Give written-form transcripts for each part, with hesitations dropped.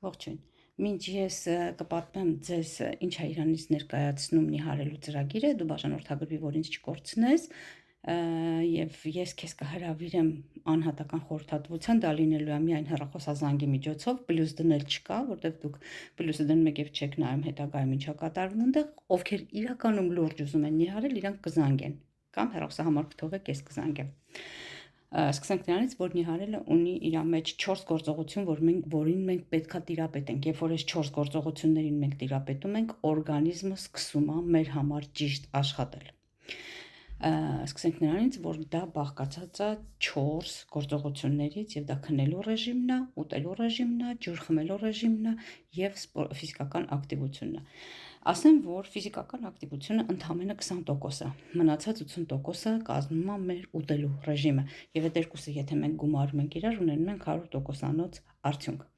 Ողջույն։ Մինչ ես կպատմեմ ձեզ ինչ է Իրանից ներկայացնում նիհարելու ծրագիրը, դու բաժանորդագրվի, որ ինձ չկորցնես, եւ ես քեզ կհրավիրեմ անհատական խորհրդատվության, դա լինելու է միայն հեռախոսազանգի միջոցով, պլյուս դնել չկա, որտեղ դուք պլյուսը դնում եք եւ չեք նայում հետագայում ինչա կատարվում այնտեղ, ովքեր իրականում լուրջ ուզում են նիհարել, իրանք կզանգեն, կամ հեռախոսահամարը թողեք, ես կզանգեմ։ Սկսենք նրանից, որ նիհարելը ունի իր մեջ 4 գործողություն, որին մենք պետքա տիրապետենք։ Երբ որ այս 4 գործողություններին մենք տիրապետում ենք, օրգանիզմը սկսում է մեր համար ճիշտ աշխատել։ Սկսենք նրանից, որ դա բաղկացած է 4 գործողություններից, եւ դա քնելու ռեժիմն է, ուտելու ռեժիմն է, ջուր խմելու ռեժիմն է եւ ֆիզիկական ակտիվությունն է։ Ասեմ, որ ֆիզիկական ակտիվությունը ընդամենը 20% է, մնացած 80%-ը կազմում է մեր ուտելու ռեժիմը, եւ այդ երկուսը եթե մենք գումարում ենք իրար, ունենում ենք 100%-անոց արդյունք։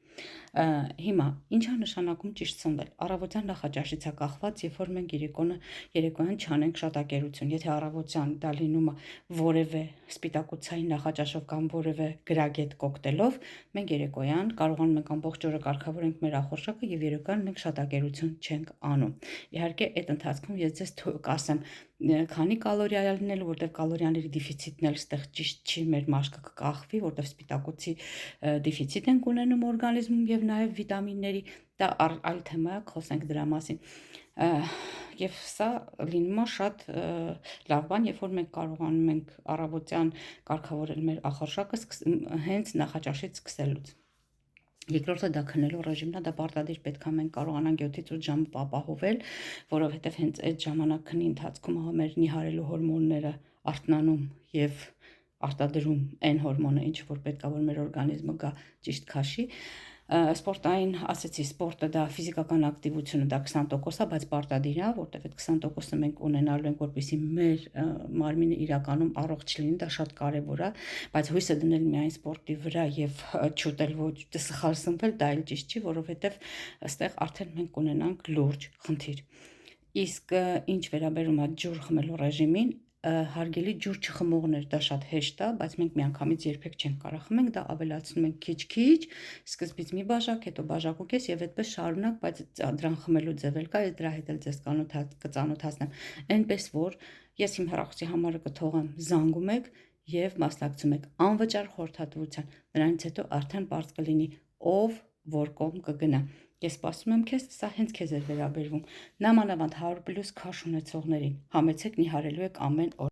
Հիմա ինչա նշանակում ճիշտ սնվել։ Առավոտյան նախաճաշից է կախված, երբ որ մենք երեկոյան չանենք շատակերություն։ Եթե առավոտյան դա լինում է որևէ սպիտակուցային նախաճաշով կամ որևէ գրագետ կոկտեյլով, մենք երեկոյան կարողանում ենք ամբողջ օրը կարգավորենք մեր ախորժակը եւ երեկոյան մենք շատակերություն չենք անում։ Իհարկե, այդ ընթացքում ես ձեզ կասեմ քանի կալորիա է լինելու, որտեղ կալորիաների դեֆիցիտն էլ ստեղ ճիշտ չի, մեր մաշկը կկախվի, որտեղ սպիտակուցի դեֆիցիտ ենք ունենում օրգանիզմում եւ նաեւ վիտամինների, դա այլ թեմա է, խոսենք դրա մասին։ Եվ սա լինում է շատ լավ բան, երբ որ մենք կարողանում ենք առավոտյան կարգավորել մեր ախորժակը հենց նախաճաշից սկսելուց։ Երկրորդը դա քնելու ռեժիմն է, դա պարտադիր պետք է մենք կարողանանք 7-ից 8 ժամ ապահովել, որովհետև հենց այդ ժամանակ քնի ընթացքում մեր նիհարելու հորմոնները արթնանում եւ արտադրում այն հորմոնը, ինչ որ պետք է որ մեր օրգանիզմը գա ճիշտ քաշի։ Սպորտային, ասեցի, սպորտը դա ֆիզիկական ակտիվությունը դա 20% է, բայց պարտադիր է, որտեղ այդ 20%-ը մենք ունենալու ենք, որպեսզի մեր մարմինը իրականում առողջ լինի, դա շատ կարեւոր է, բայց հույսը դնել միայն սպորտի վրա եւ չուտել ոչ սխալ սնվել, դա էլ ճիշտ չի, որովհետեւ այստեղ արդեն մենք կունենանք լուրջ խնդիր։ Իսկ ինչ վերաբերում է ջուր խմելու ռեժիմին, հարգելի ջուր չխմողներ, դա շատ հեշտ է, բայց մենք միանգամից երբեք չենք կարող խմենք, դա ավելացնում ենք քիչ-քիչ, սկզբից մի բաժակ, հետո բաժակուկես եւ այդպես շարունակ, բայց դրան խմելու ձև էլ կա, ես դրա հետ էլ ձեզ կծանոթացնեմ։ Այնպես որ ես իմ հեռախոսի համարը կթողեմ, զանգում եք եւ մասնակցում եք անվճար խորհրդատվության։ Դրանից հետո արդեն բարձ կլինի ով որ կողմ կգնա։ Ես սպասում եմ քեզ, սա հենց քեզ է վերաբերվում։ Նամանավանդ 100+ քաշ ունեցողներին։ Համեցեք նիհարելու եք ամեն օր։